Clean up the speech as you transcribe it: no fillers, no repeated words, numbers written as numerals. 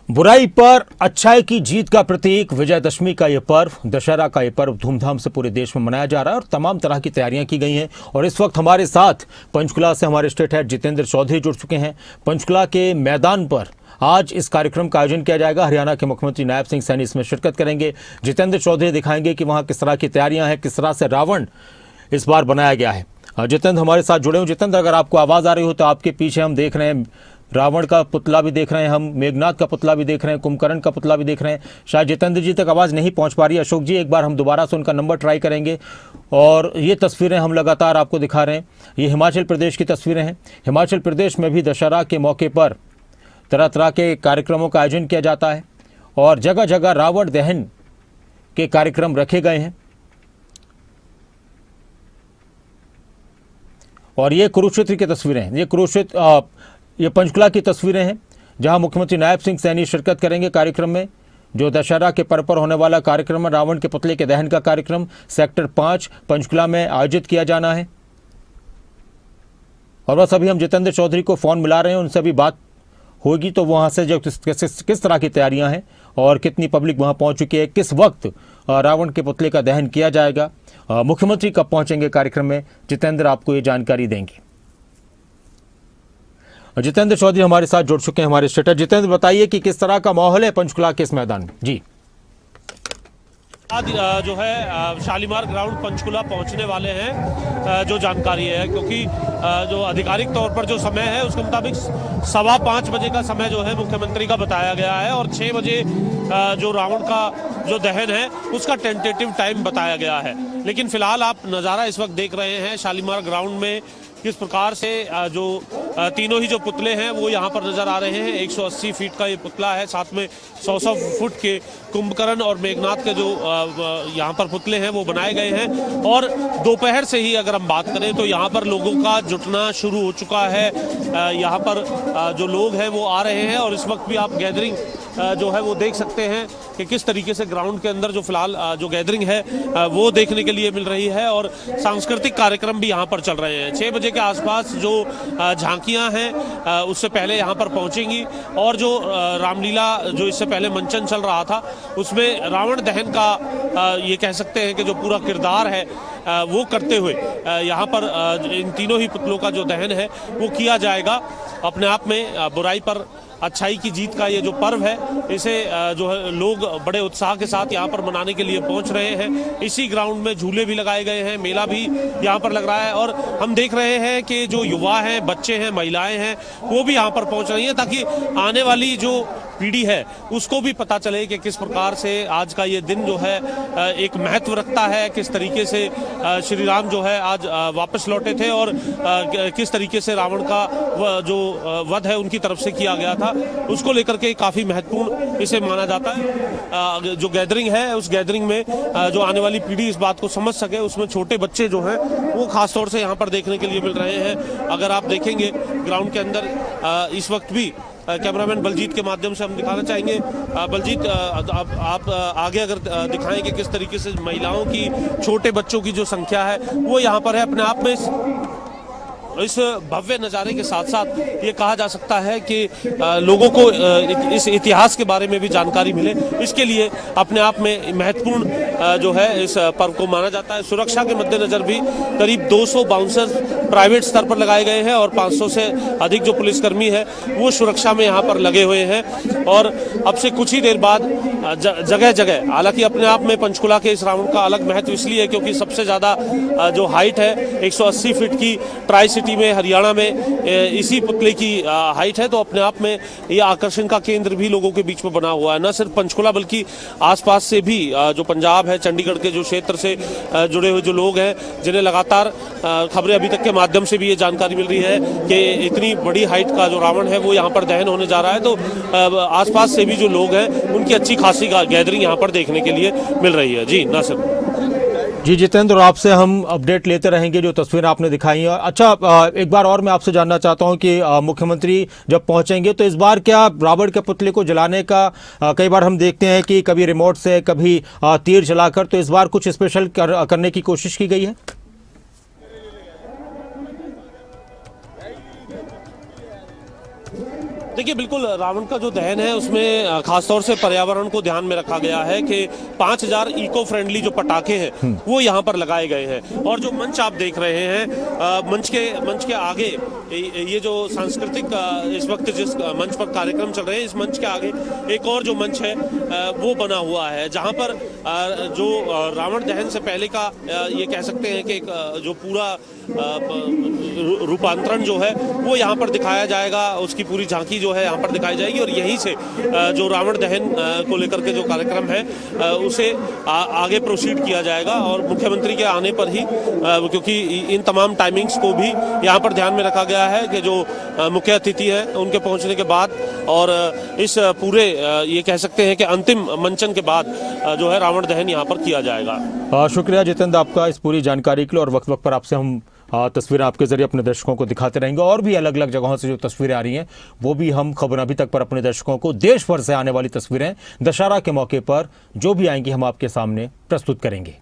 बुराई पर अच्छाई की जीत का प्रतीक विजयदशमी का यह पर्व, दशहरा का यह पर्व धूमधाम से पूरे देश में मनाया जा रहा है और तमाम तरह की तैयारियां की गई हैं। और इस वक्त हमारे साथ पंचकुला से हमारे स्टेट हेड जितेंद्र चौधरी जुड़ चुके हैं। पंचकुला के मैदान पर आज इस कार्यक्रम का आयोजन किया जाएगा। हरियाणा के मुख्यमंत्री नायब सिंह सैनी इसमें शिरकत करेंगे। जितेंद्र चौधरी दिखाएंगे कि वहाँ किस तरह की तैयारियां हैं, किस तरह से रावण इस बार बनाया गया है। जितेंद्र हमारे साथ जुड़े हुए। जितेंद्र, अगर आपको आवाज़ आ रही हो तो आपके पीछे हम देख रहे हैं रावण का पुतला भी देख रहे हैं, हम मेघनाथ का पुतला भी देख रहे हैं, कुंभकर्ण का पुतला भी देख रहे हैं। शायद जितेंद्र जी तक आवाज़ नहीं पहुंच पा रही है। अशोक जी, एक बार हम दोबारा से उनका नंबर ट्राई करेंगे। और ये तस्वीरें हम लगातार आपको दिखा रहे हैं, ये हिमाचल प्रदेश की तस्वीरें हैं। हिमाचल प्रदेश में भी दशहरा के मौके पर तरह तरह के कार्यक्रमों का आयोजन किया जाता है और जगह जगह रावण दहन के कार्यक्रम रखे गए हैं। और ये कुरुक्षेत्र की तस्वीरें हैं, ये पंचकुला की तस्वीरें हैं, जहां मुख्यमंत्री नायब सिंह सैनी शिरकत करेंगे कार्यक्रम में। जो दशहरा के पर्व पर होने वाला कार्यक्रम है, रावण के पुतले के दहन का कार्यक्रम सेक्टर 5 पंचकुला में आयोजित किया जाना है। और बस अभी हम जितेंद्र चौधरी को फ़ोन मिला रहे हैं, उनसे भी बात होगी तो वहाँ से जो किस तरह की तैयारियाँ हैं और कितनी पब्लिक वहाँ पहुँच चुकी है, किस वक्त रावण के पुतले का दहन किया जाएगा, मुख्यमंत्री कब पहुँचेंगे कार्यक्रम में, जितेंद्र आपको ये जानकारी देंगे। जितेंद्र चौधरी हमारे साथ जुड़ चुके हैं हमारे स्टेट। जितेंद्र, बताइए कि किस तरह का माहौल है पंचकुला के इस मैदान में। जी, आज जो है शालीमार ग्राउंड पंचकुला पहुंचने वाले हैं, जो जानकारी है, क्योंकि जो आधिकारिक तौर पर जो समय है उसके मुताबिक 5:15 बजे का समय जो है मुख्यमंत्री का बताया गया है और 6 बजे जो रावण का जो दहन है उसका टेंटेटिव टाइम बताया गया है। लेकिन फिलहाल आप नज़ारा इस वक्त देख रहे हैं शालीमार ग्राउंड में किस प्रकार से जो तीनों ही जो पुतले हैं वो यहाँ पर नज़र आ रहे हैं। 180 फीट का ये पुतला है, साथ में 100 फुट के कुंभकर्ण और मेघनाथ के जो यहाँ पर पुतले हैं वो बनाए गए हैं। और दोपहर से ही अगर हम बात करें तो यहाँ पर लोगों का जुटना शुरू हो चुका है। यहाँ पर जो लोग हैं वो आ रहे हैं और इस वक्त भी आप गैदरिंग जो है वो देख सकते हैं कि किस तरीके से ग्राउंड के अंदर जो फिलहाल जो गैदरिंग है वो देखने के लिए मिल रही है। और सांस्कृतिक कार्यक्रम भी यहाँ पर चल रहे हैं। 6 बजे के आसपास जो झांकियाँ हैं उससे पहले यहाँ पर पहुँचेंगी और जो रामलीला जो इससे पहले मंचन चल रहा था उसमें रावण दहन का ये कह सकते हैं कि जो पूरा किरदार है वो करते हुए यहाँ पर इन तीनों ही पुतलों का जो दहन है वो किया जाएगा। अपने आप में बुराई पर अच्छाई की जीत का ये जो पर्व है इसे जो है लोग बड़े उत्साह के साथ यहाँ पर मनाने के लिए पहुँच रहे हैं। इसी ग्राउंड में झूले भी लगाए गए हैं, मेला भी यहाँ पर लग रहा है और हम देख रहे हैं कि जो युवा हैं, बच्चे हैं, महिलाएं हैं, वो भी यहाँ पर पहुँच रही हैं ताकि आने वाली जो पीढ़ी है उसको भी पता चले कि किस प्रकार से आज का ये दिन जो है एक महत्व रखता है, किस तरीके से श्री राम जो है आज वापस लौटे थे और किस तरीके से रावण का जो वध है उनकी तरफ से किया गया था, उसको लेकर के काफ़ी महत्वपूर्ण इसे माना जाता है। जो गैदरिंग है उस गैदरिंग में जो आने वाली पीढ़ी इस बात को समझ सके, उसमें छोटे बच्चे जो हैं वो खास तौर से यहाँ पर देखने के लिए मिल रहे हैं। अगर आप देखेंगे ग्राउंड के अंदर इस वक्त भी कैमरामैन बलजीत के माध्यम से हम दिखाना चाहेंगे। बलजीत, आप आगे अगर दिखाएं कि किस तरीके से महिलाओं की, छोटे बच्चों की जो संख्या है वो यहाँ पर है। अपने आप में इस भव्य नज़ारे के साथ साथ ये कहा जा सकता है कि लोगों को इस इतिहास के बारे में भी जानकारी मिले, इसके लिए अपने आप में महत्वपूर्ण जो है इस पर्व को माना जाता है। सुरक्षा के मद्देनज़र भी करीब 200 बाउंसर प्राइवेट स्तर पर लगाए गए हैं और 500 से अधिक जो पुलिसकर्मी है वो सुरक्षा में यहाँ पर लगे हुए हैं। और अब से कुछ ही देर बाद जगह जगह, हालांकि अपने आप में पंचकुला के इस रावण का अलग महत्व इसलिए है क्योंकि सबसे ज़्यादा जो हाइट है 180 फीट की ट्राई सिटी में, हरियाणा में इसी पुतले की हाइट है, तो अपने आप में ये आकर्षण का केंद्र भी लोगों के बीच में बना हुआ है। न सिर्फ पंचकुला बल्कि आसपास से भी जो पंजाब है, चंडीगढ़ के जो क्षेत्र से जुड़े हुए जो लोग हैं, जिन्हें लगातार खबरें अभी तक के माध्यम से भी ये जानकारी मिल रही है कि इतनी बड़ी हाइट का जो रावण है वो यहाँ पर दहन होने जा रहा है, तो आसपास से भी जो लोग हैं उनकी अच्छी खासी गैदरिंग यहाँ पर देखने के लिए मिल रही है। जी नासिर। जी जितेंद्र, आपसे हम अपडेट लेते रहेंगे जो तस्वीरें आपने दिखाई हैं। अच्छा, एक बार और मैं आपसे जानना चाहता हूं कि मुख्यमंत्री जब पहुंचेंगे तो इस बार क्या रावण के पुतले को जलाने का, कई बार हम देखते हैं कि कभी रिमोट से, कभी तीर जलाकर, तो इस बार कुछ स्पेशल करने की कोशिश की गई है? देखिए, बिल्कुल रावण का जो दहन है उसमें खासतौर से पर्यावरण को ध्यान में रखा गया है कि 5000 इको फ्रेंडली जो पटाखे हैं वो यहाँ पर लगाए गए हैं। और जो मंच आप देख रहे हैं, मंच के आगे ये जो सांस्कृतिक इस वक्त जिस मंच पर कार्यक्रम चल रहे हैं, इस मंच के आगे एक और जो मंच है वो बना हुआ है, जहाँ पर जो रावण दहन से पहले का ये कह सकते हैं कि एक जो पूरा रूपांतरण जो है वो यहाँ पर दिखाया जाएगा, उसकी पूरी झांकी जो है यहाँ पर दिखाई जाएगी। और यहीं से जो रावण दहन को लेकर के जो कार्यक्रम है उसे आगे प्रोसीड किया जाएगा। और मुख्यमंत्री के आने पर ही, क्योंकि इन तमाम टाइमिंग्स को भी यहाँ पर ध्यान में रखा गया है कि जो मुख्य अतिथि हैं उनके पहुँचने के बाद और इस पूरे ये कह सकते हैं कि अंतिम मंचन के बाद जो है रावण दहन यहाँ पर किया जाएगा। शुक्रिया जितेंद्र आपका इस पूरी जानकारी के लिए, और वक्त वक्त पर आपसे हम तस्वीरें आपके जरिए अपने दर्शकों को दिखाते रहेंगे। और भी अलग अलग जगहों से जो तस्वीरें आ रही हैं वो भी हम खबर अभी तक पर अपने दर्शकों को देश भर से आने वाली तस्वीरें दशहरा के मौके पर जो भी आएंगी हम आपके सामने प्रस्तुत करेंगे।